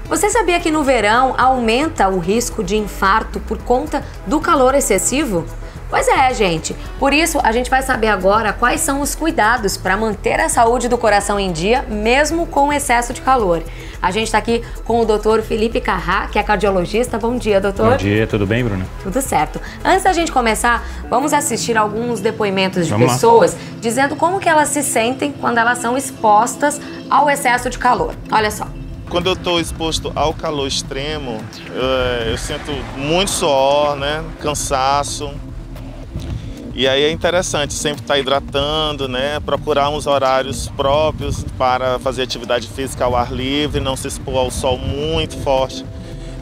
Você sabia que no verão aumenta o risco de infarto por conta do calor excessivo? Pois é, gente. Por isso, a gente vai saber agora quais são os cuidados para manter a saúde do coração em dia, mesmo com excesso de calor. A gente está aqui com o Dr. Felipe Carrá, que é cardiologista. Bom dia, doutor. Bom dia, tudo bem, Bruna? Tudo certo. Antes da gente começar, vamos assistir alguns depoimentos de pessoas dizendo como que elas se sentem quando elas são expostas ao excesso de calor. Olha só. Quando eu estou exposto ao calor extremo, eu sinto muito suor, né? Cansaço. E aí é interessante sempre estar hidratando, né? Procurar uns horários próprios para fazer atividade física ao ar livre, não se expor ao sol muito forte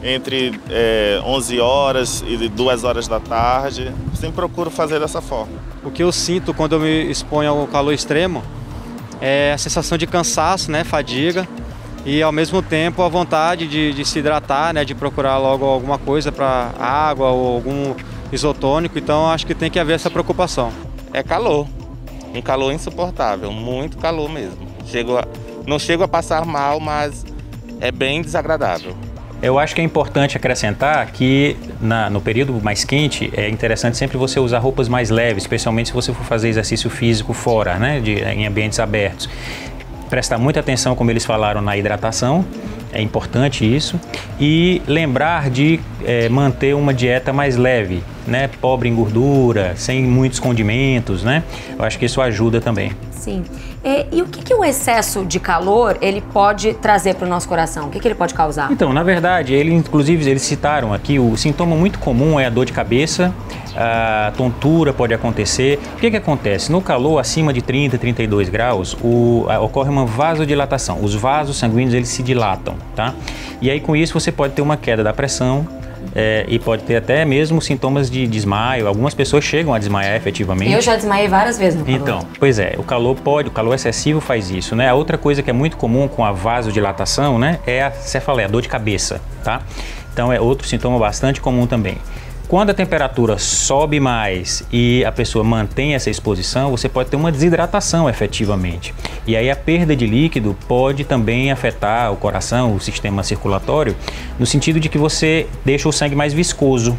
entre 11 horas e 2 horas da tarde. Sempre procuro fazer dessa forma. O que eu sinto quando eu me exponho ao calor extremo é a sensação de cansaço, né? Fadiga. E ao mesmo tempo a vontade de se hidratar, né? De procurar logo alguma coisa para água ou algum isotônico, então acho que tem que haver essa preocupação. É calor, um calor insuportável, muito calor mesmo. Não chego a passar mal, mas é bem desagradável. Eu acho que é importante acrescentar que no período mais quente é interessante sempre você usar roupas mais leves, especialmente se você for fazer exercício físico fora, né, em ambientes abertos. Prestar muita atenção, como eles falaram, na hidratação, é importante isso, e lembrar de manter uma dieta mais leve, né, pobre em gordura, sem muitos condimentos, né, eu acho que isso ajuda também. Sim. E o que o excesso de calor ele pode trazer para o nosso coração? O que ele pode causar? Então, na verdade, inclusive eles citaram aqui, o sintoma muito comum é a dor de cabeça, a tontura pode acontecer. O que acontece? No calor acima de 30, 32 graus, ocorre uma vasodilatação. Os vasos sanguíneos eles se dilatam, tá? E aí com isso você pode ter uma queda da pressão, e pode ter até mesmo sintomas de desmaio. Algumas pessoas chegam a desmaiar efetivamente. Eu já desmaiei várias vezes no calor. Então, pois é, o calor excessivo faz isso, né? A outra coisa que é muito comum com a vasodilatação, né, é a cefaleia, a dor de cabeça, tá? Então é outro sintoma bastante comum também. Quando a temperatura sobe mais e a pessoa mantém essa exposição, você pode ter uma desidratação efetivamente. E aí a perda de líquido pode também afetar o coração, o sistema circulatório, no sentido de que você deixa o sangue mais viscoso.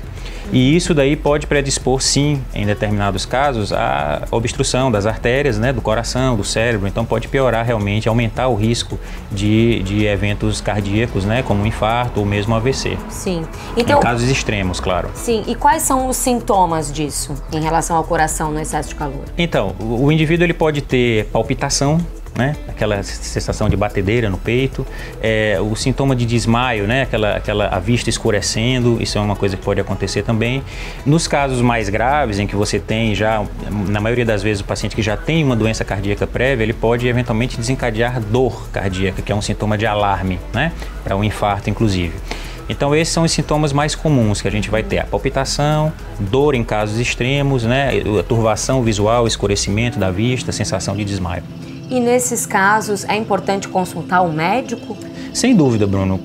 E isso daí pode predispor, sim, em determinados casos, a obstrução das artérias, né, do coração, do cérebro. Então pode piorar realmente, aumentar o risco de eventos cardíacos, né, como um infarto ou mesmo AVC. Sim. Então, em casos extremos, claro. Sim. E quais são os sintomas disso em relação ao coração no excesso de calor? Então, o indivíduo ele pode ter palpitação, né? Aquela sensação de batedeira no peito, o sintoma de desmaio, né? A vista escurecendo, isso é uma coisa que pode acontecer também. Nos casos mais graves, em que você tem já, na maioria das vezes, o paciente que já tem uma doença cardíaca prévia, ele pode eventualmente desencadear dor cardíaca, que é um sintoma de alarme, né? Para um infarto, inclusive. Então esses são os sintomas mais comuns que a gente vai ter: a palpitação, dor em casos extremos, né? A turvação visual, escurecimento da vista, sensação de desmaio. E nesses casos é importante consultar o médico? Sem dúvida, Bruno.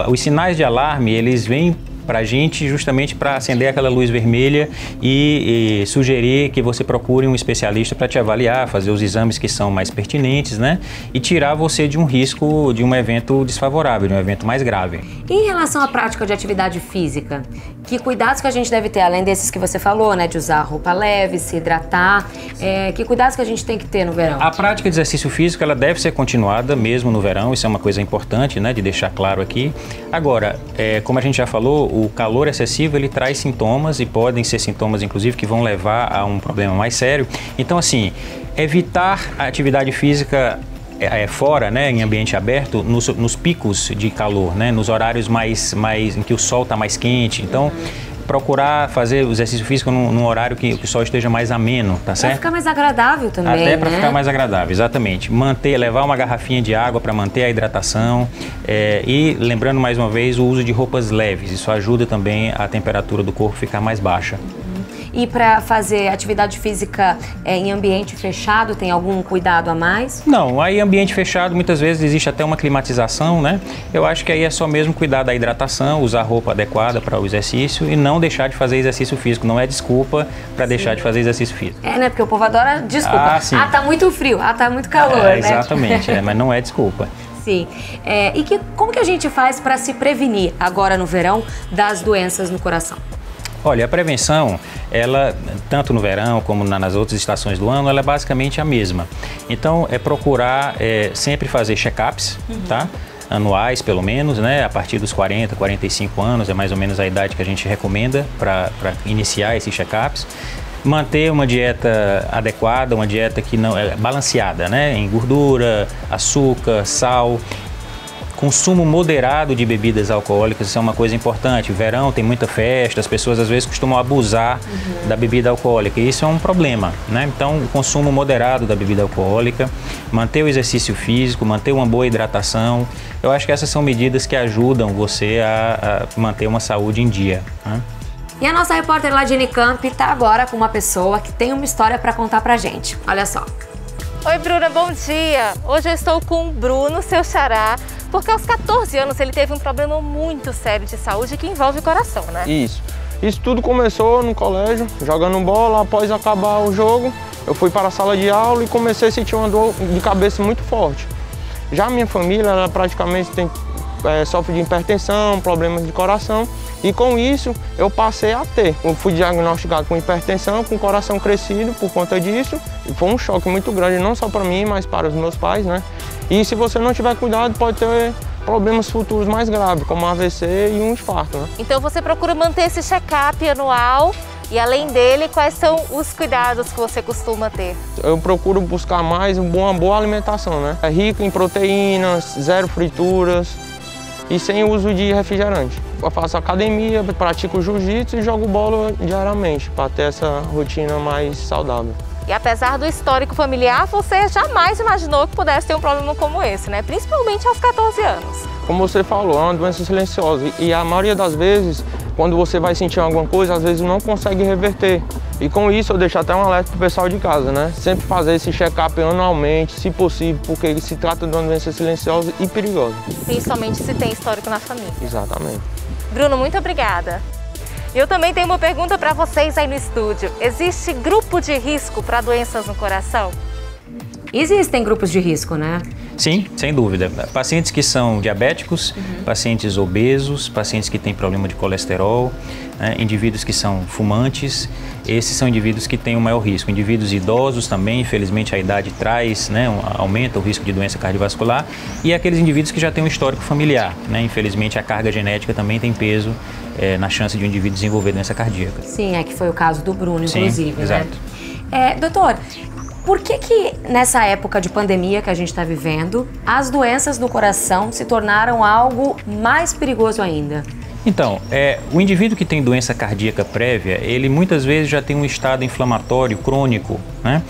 Os sinais de alarme, eles vêm para a gente justamente para acender aquela luz vermelha e sugerir que você procure um especialista para te avaliar, fazer os exames que são mais pertinentes, né? E tirar você de um risco de um evento desfavorável, de um evento mais grave. E em relação à prática de atividade física, que cuidados que a gente deve ter, além desses que você falou, né? De usar roupa leve, se hidratar, que cuidados que a gente tem que ter no verão? A prática de exercício físico, ela deve ser continuada mesmo no verão, isso é uma coisa importante, né? De deixar claro aqui. Agora, como a gente já falou, o calor excessivo ele traz sintomas e podem ser sintomas inclusive que vão levar a um problema mais sério. Então assim, evitar a atividade física fora, né, em ambiente aberto, nos picos de calor, né, nos horários mais em que o sol está mais quente. Então procurar fazer o exercício físico num horário que o sol esteja mais ameno, tá certo? Para ficar mais agradável também, até para né? ficar mais agradável, exatamente. Levar uma garrafinha de água para manter a hidratação e lembrando mais uma vez o uso de roupas leves. Isso ajuda também a temperatura do corpo ficar mais baixa. E para fazer atividade física em ambiente fechado, tem algum cuidado a mais? Não, aí ambiente fechado muitas vezes existe até uma climatização, né? Eu acho que aí é só mesmo cuidar da hidratação, usar roupa adequada para o exercício e não deixar de fazer exercício físico. Não é desculpa para deixar de fazer exercício físico. Né? Porque o povo adora desculpa. Sim. Tá muito frio, tá muito calor, né? Exatamente, mas não é desculpa. Sim. Como que a gente faz para se prevenir agora no verão das doenças no coração? Olha, a prevenção, ela, tanto no verão como nas outras estações do ano, ela é basicamente a mesma. Então, é procurar sempre fazer check-ups, tá? Anuais, pelo menos, né? A partir dos 40, 45 anos, é mais ou menos a idade que a gente recomenda para iniciar esses check-ups. Manter uma dieta adequada, uma dieta que não é balanceada, né? Em gordura, açúcar, sal. Consumo moderado de bebidas alcoólicas, isso é uma coisa importante. Verão tem muita festa, as pessoas às vezes costumam abusar da bebida alcoólica e isso é um problema, né? Então, o consumo moderado da bebida alcoólica, manter o exercício físico, manter uma boa hidratação. Eu acho que essas são medidas que ajudam você a manter uma saúde em dia, né? E a nossa repórter lá de Unicamp está agora com uma pessoa que tem uma história para contar pra gente. Olha só. Oi, Bruna, bom dia. Hoje eu estou com o Bruno, seu xará, porque aos 14 anos ele teve um problema muito sério de saúde que envolve o coração, né? Isso tudo começou no colégio, jogando bola. Após acabar o jogo, eu fui para a sala de aula e comecei a sentir uma dor de cabeça muito forte. Já a minha família, ela praticamente sofre de hipertensão, problemas de coração, e com isso eu passei a ter. Eu fui diagnosticado com hipertensão, com o coração crescido por conta disso, e foi um choque muito grande, não só para mim, mas para os meus pais, né? E se você não tiver cuidado, pode ter problemas futuros mais graves, como AVC e um infarto, né? Então você procura manter esse check-up anual e, além dele, quais são os cuidados que você costuma ter? Eu procuro buscar mais uma boa alimentação, né? É rico em proteínas, zero frituras e sem uso de refrigerante. Eu faço academia, pratico jiu-jitsu e jogo bola diariamente para ter essa rotina mais saudável. E apesar do histórico familiar, você jamais imaginou que pudesse ter um problema como esse, né? Principalmente aos 14 anos. Como você falou, é uma doença silenciosa e a maioria das vezes, quando você vai sentir alguma coisa, às vezes não consegue reverter. E com isso eu deixo até um alerta para o pessoal de casa, né? Sempre fazer esse check-up anualmente, se possível, porque ele se trata de uma doença silenciosa e perigosa. Principalmente se tem histórico na família. Exatamente. Bruno, muito obrigada. Eu também tenho uma pergunta para vocês aí no estúdio. Existe grupo de risco para doenças no coração? Existem grupos de risco, né? Sim, sem dúvida. Pacientes que são diabéticos, pacientes obesos, pacientes que têm problema de colesterol, né, indivíduos que são fumantes, esses são indivíduos que têm o maior risco. Indivíduos idosos também, infelizmente a idade traz, né, aumenta o risco de doença cardiovascular, e aqueles indivíduos que já têm um histórico familiar, né, infelizmente a carga genética também tem peso na chance de um indivíduo desenvolver doença cardíaca. Sim, que foi o caso do Bruno, inclusive. Sim, exato. Né? Doutor, por que nessa época de pandemia que a gente está vivendo, as doenças do coração se tornaram algo mais perigoso ainda? Então, o indivíduo que tem doença cardíaca prévia, ele muitas vezes já tem um estado inflamatório crônico, né?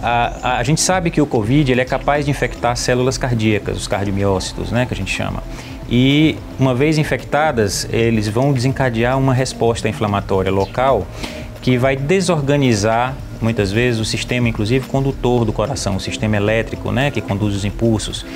A gente sabe que o Covid ele é capaz de infectar células cardíacas, os cardiomiócitos, né, que a gente chama. E uma vez infectadas, eles vão desencadear uma resposta inflamatória local que vai desorganizar muitas vezes o sistema, inclusive condutor do coração, o sistema elétrico, né, que conduz os impulsos,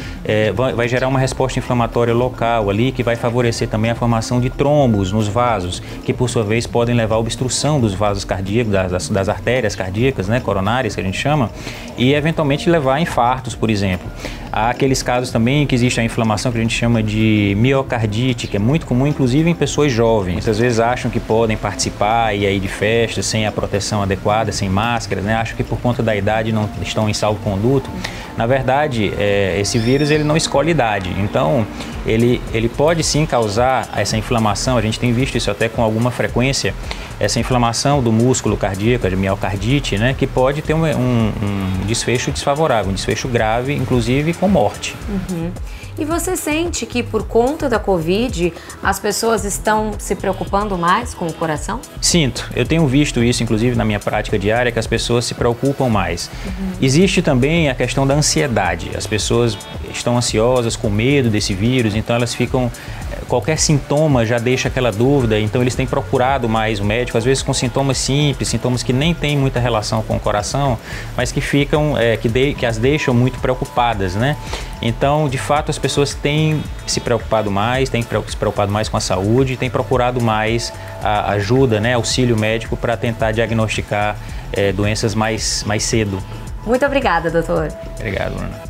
vai gerar uma resposta inflamatória local ali que vai favorecer também a formação de trombos nos vasos, que por sua vez podem levar à obstrução dos vasos cardíacos, das artérias cardíacas, né, coronárias que a gente chama, e eventualmente levar a infartos, por exemplo. Há aqueles casos também que existe a inflamação que a gente chama de miocardite, que é muito comum, inclusive em pessoas jovens. Muitas vezes acham que podem participar e aí de festas sem a proteção adequada, sem máscaras, né? Acham que por conta da idade não estão em salvo-conduto. Na verdade, esse vírus ele não escolhe idade, então ele pode sim causar essa inflamação. A gente tem visto isso até com alguma frequência, essa inflamação do músculo cardíaco, a miocardite, né, que pode ter um desfecho desfavorável, um desfecho grave, inclusive com morte. E você sente que por conta da Covid as pessoas estão se preocupando mais com o coração? Sinto. Eu tenho visto isso, inclusive na minha prática diária, que as pessoas se preocupam mais. Existe também a questão da ansiedade. As pessoas estão ansiosas, com medo desse vírus, então elas ficam... Qualquer sintoma já deixa aquela dúvida, então eles têm procurado mais o médico, às vezes com sintomas simples, sintomas que nem têm muita relação com o coração, mas que ficam, que as deixam muito preocupadas, né? Então, de fato, as pessoas têm se preocupado mais, têm se preocupado mais com a saúde, têm procurado mais a ajuda, né, auxílio médico para tentar diagnosticar doenças mais cedo. Muito obrigada, doutor. Obrigado, Ana.